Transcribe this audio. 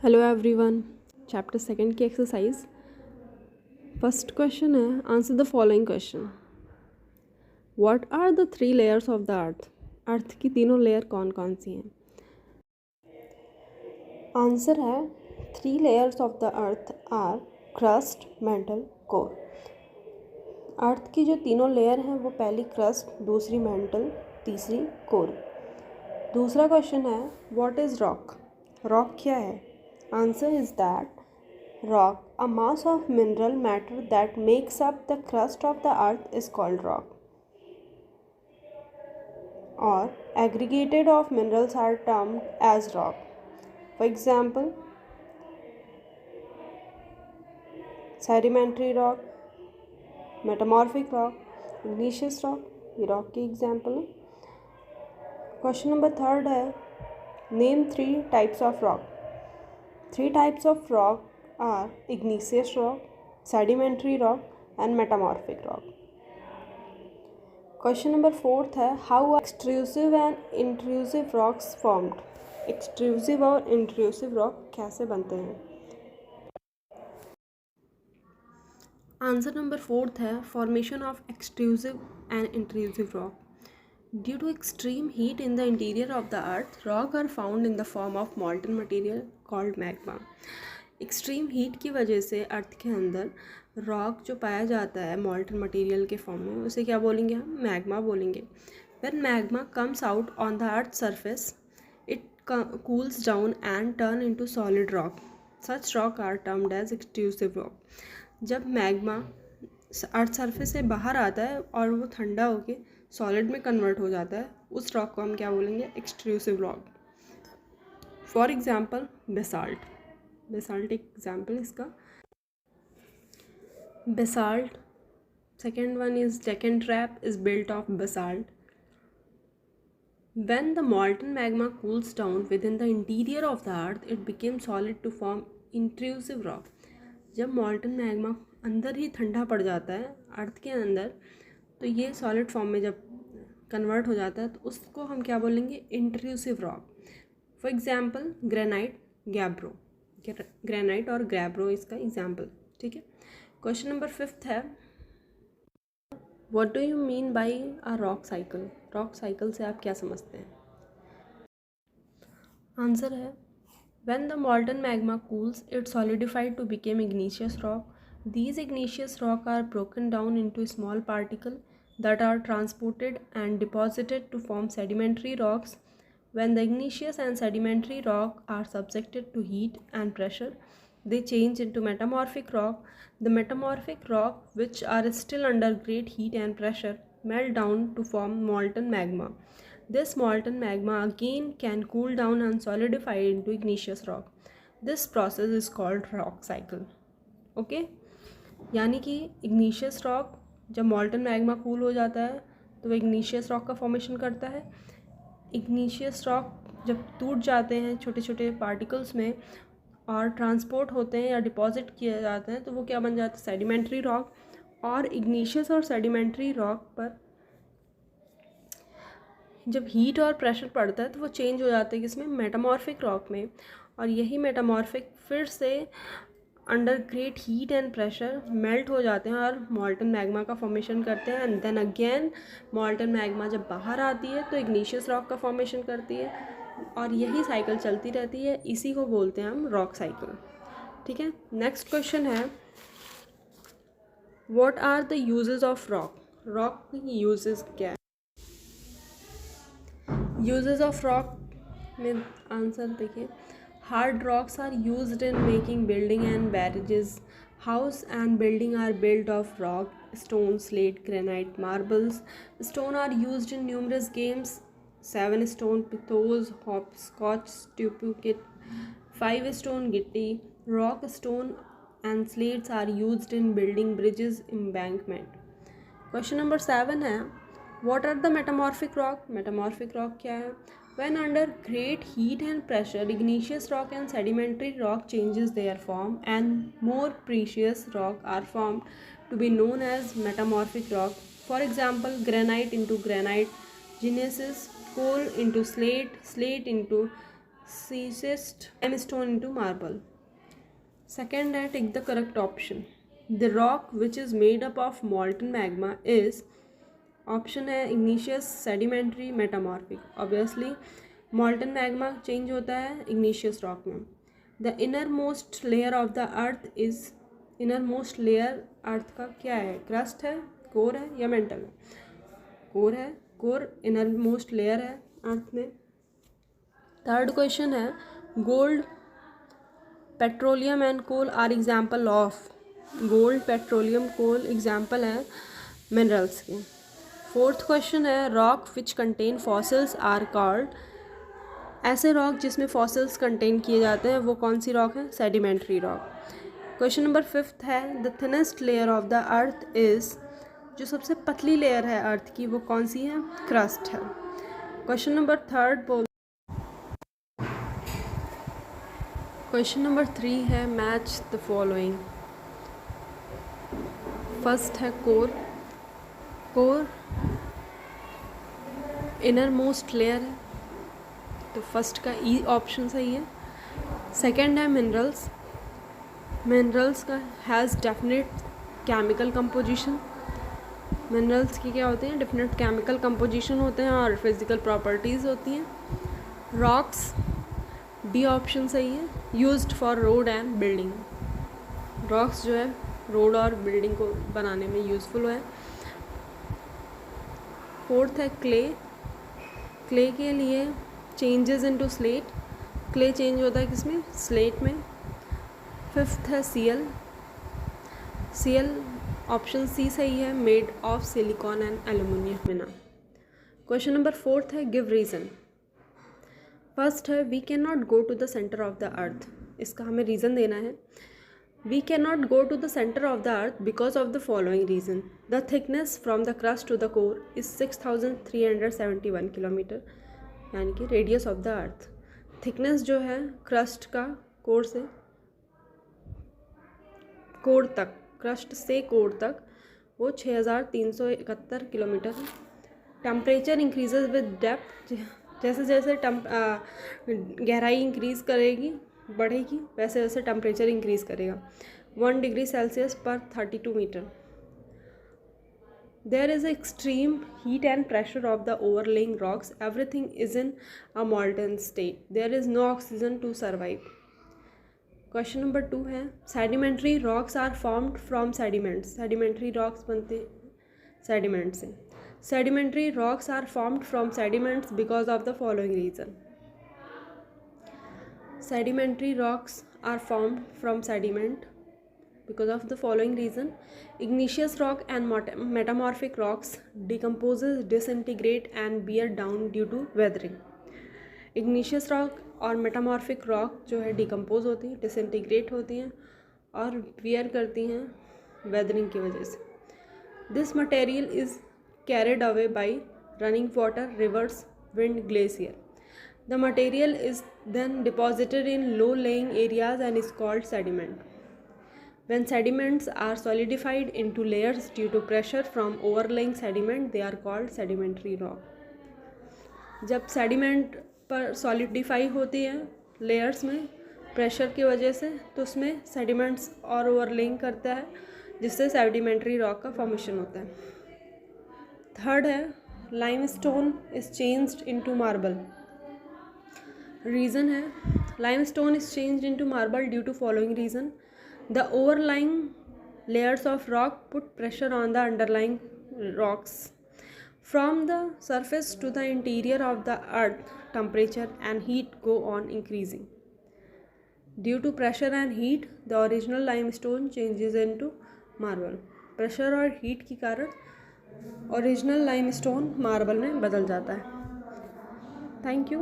Hello everyone. Chapter second की exercise first question है, answer the following question. What are the three layers of the earth की तीनों layer कौन कौन सी हैं? आंसर है three layers of the earth are crust, mantle, core. Earth की जो तीनों लेयर हैं वो पहली क्रस्ट, दूसरी मेंटल, तीसरी कोर। दूसरा क्वेश्चन है, व्हाट इज़ रॉक? रॉक क्या है? Answer is that rock, a mass of mineral matter that makes up the crust of the earth, is called rock. Or aggregated of minerals are termed as rock. For example, sedimentary rock, metamorphic rock, igneous rock. ये rock के example है। Question number third है, name three types of rock. Three types of rock are igneous rock, sedimentary rock, and metamorphic rock. Question number fourth है, how are extrusive and intrusive rocks formed? Extrusive और intrusive rock कैसे बनते हैं? Answer number fourth है, formation of extrusive and intrusive rock. Due to extreme heat in the interior of the earth, rock are found in the form of molten material called magma. Extreme heat की वजह से अर्थ के अंदर rock जो पाया जाता है मॉल्टन मटेरियल के फॉर्म में, उसे क्या बोलेंगे हम? मैग्मा बोलेंगे. When magma comes out on the earth surface, it cools down and turn into solid rock. Such rock are termed as extrusive rock. जब मैग्मा अर्थ सरफेस से बाहर आता है और वो ठंडा होके सॉलिड में कन्वर्ट हो जाता है, उस रॉक को हम क्या बोलेंगे? Extrusive rock. For example basalt. Basalt एक एग्जाम्पल इसका. Basalt, second one is Deccan Trap, is built of basalt. When the molten magma cools down within the interior of the earth, it becomes solid to form intrusive rock. जब molten magma अंदर ही ठंडा पड़ जाता है अर्थ के अंदर, तो ये सॉलिड फॉर्म में जब कन्वर्ट हो जाता है तो उसको हम क्या बोलेंगे? Intrusive rock. For example granite, gabbro. Granite और गैब्रो इसका एग्जाम्पल. ठीक है. क्वेश्चन नंबर फिफ्थ है, what do you mean by a rock cycle? Rock cycle से आप क्या समझते हैं? आंसर है, when the molten magma cools it solidified to became igneous rock. These igneous rock are broken down into small particles that are transported and deposited to form sedimentary rocks. When the igneous and sedimentary rock are subjected to heat and pressure, they change into metamorphic rock. The metamorphic rock, which are still under great heat and pressure, melt down to form molten magma. This molten magma again can cool down and solidify into igneous rock. This process is called rock cycle. Okay? यानी कि इग्नीशियस rock जब मॉल्टन magma cool हो जाता है तो वो इग्नीशियस rock का formation करता है. इग्नीशियस रॉक जब टूट जाते हैं छोटे छोटे पार्टिकल्स में और ट्रांसपोर्ट होते हैं या डिपॉजिट किए जाते हैं तो वो क्या बन जाता है? Sedimentary rock. और इग्नीशियस और सेडिमेंट्री रॉक पर जब हीट और प्रेशर पड़ता है तो वो चेंज हो जाते हैं किसमें? मेटामॉर्फिक रॉक में. और यही मेटामॉर्फिक फिर से under great heat and pressure melt हो जाते हैं और मॉल्टन मैग्मा का फॉर्मेशन करते हैं. And then again molten magma जब बाहर आती है तो इग्नीशियस रॉक का फॉर्मेशन करती है और यही साइकिल चलती रहती है. इसी को बोलते हैं हम रॉक साइकिल. ठीक है. नेक्स्ट क्वेश्चन है, what are the uses of rock? Rock की यूजेस क्या है? यूजेस ऑफ रॉक में आंसर देखिए, hard rocks are used in making building and barrages. House and building are built of rock, stone, slate, granite, marbles. Stone are used in numerous games. 7 stone pithos, hopscotch, stupukit. 5 stone gitti. Rock, stone and slates are used in building bridges, embankment. Question number 7 है, what are the metamorphic rock? Metamorphic rock क्या है? When under great heat and pressure, igneous rock and sedimentary rock changes their form and more precious rock are formed to be known as metamorphic rock. For example, granite into granite, gneisses, coal into slate, slate into seized limestone into marble. Second है, take the correct option. The rock which is made up of molten magma is, option है igneous, sedimentary, metamorphic. Obviously molten magma change होता है igneous rock में. The innermost layer of the earth is, innermost layer अर्थ का क्या है? Crust है, core है या मेंटल है? कोर है, कोर इनरमोस्ट लेयर है अर्थ में. थर्ड क्वेश्चन है, gold, petroleum and coal are example of. Gold, petroleum, coal example है मिनरल्स के. फोर्थ क्वेश्चन है, rock which contain fossils are called. ऐसे रॉक जिसमें फॉसिल्स कंटेन किए जाते हैं वो कौन सी रॉक है? Sedimentary rock. Question number fifth है, the thinnest layer of the earth is. जो सबसे पतली लेयर है अर्थ की वो कौन सी है? क्रस्ट है. क्वेश्चन नंबर थर्ड बोल, क्वेश्चन नंबर 3 है, मैच द फॉलोइंग. फर्स्ट है core. Core inner most layer है तो फर्स्ट का ई ऑप्शन सही है. सेकंड है मिनरल्स. मिनरल्स का has definite chemical composition. Minerals की क्या होते हैं? डेफिनेट केमिकल कंपोजिशन होते हैं और फिजिकल प्रॉपर्टीज़ होती हैं. रॉक्स, डी ऑप्शन सही है, used for road and building. Rocks जो है रोड और बिल्डिंग को बनाने में यूज़फुल है. फोर्थ है क्ले. क्ले के लिए changes into slate. Clay change होता है किसमें? स्लेट में. फिफ्थ है सीएल. सीएल ऑप्शन सी सही है, made of silicon and aluminium मिना. क्वेश्चन नंबर फोर्थ है, गिव रीज़न. फर्स्ट है, we can not go to the centre of the earth. इसका हमें रीज़न देना है. We can not go to the centre of the earth because of the following reason. The thickness from the crust to the core is 6371 kilometre, यानी कि radius of the earth. Thickness जो है crust का core से core तक, crust से core तक वो 6371 किलोमीटर है. Temperature increases with depth. जैसे जैसे गहराई इंक्रीज़ करेगी, बढ़ेगी, वैसे वैसे टेम्परेचर इंक्रीज़ करेगा. 1 डिग्री सेल्सियस पर 32 metre. There is extreme heat and pressure of the overlying rocks. Everything is in a molten state. There is no oxygen to survive. Question number 2 है, sedimentary rocks are formed from sediments. Sedimentary rocks बनते sediment से. Sedimentary rocks are formed from sediments because of the following reason. Sedimentary rocks are formed from sediment because of the following reason. Igneous rock and metamorphic rocks decomposes, disintegrate and wear down due to weathering. Igneous rock और metamorphic rock जो है decompose होती हैं, disintegrate होती हैं और where करती हैं वेदरिंग की वजह से. This material is carried away by running water, rivers, wind, glacier. The material is then deposited in low-lying areas and is called sediment. When sediments are solidified into layers due to pressure from overlying sediment, they are called sedimentary rock. जब sediment पर solidify होती है layers में pressure की वजह से, तो उसमें sediments और overlaying करता है जिससे sedimentary rock का formation होता है. थर्ड है, limestone is changed into marble. Reason है, limestone is changed into marble due to following reason. The overlying layers of rock put pressure on the underlying rocks. From the surface to the interior of the earth, temperature and heat go on increasing. Due to pressure and heat, the original limestone changes into marble. Pressure और heat के कारण original limestone marble में बदल जाता है. Thank you.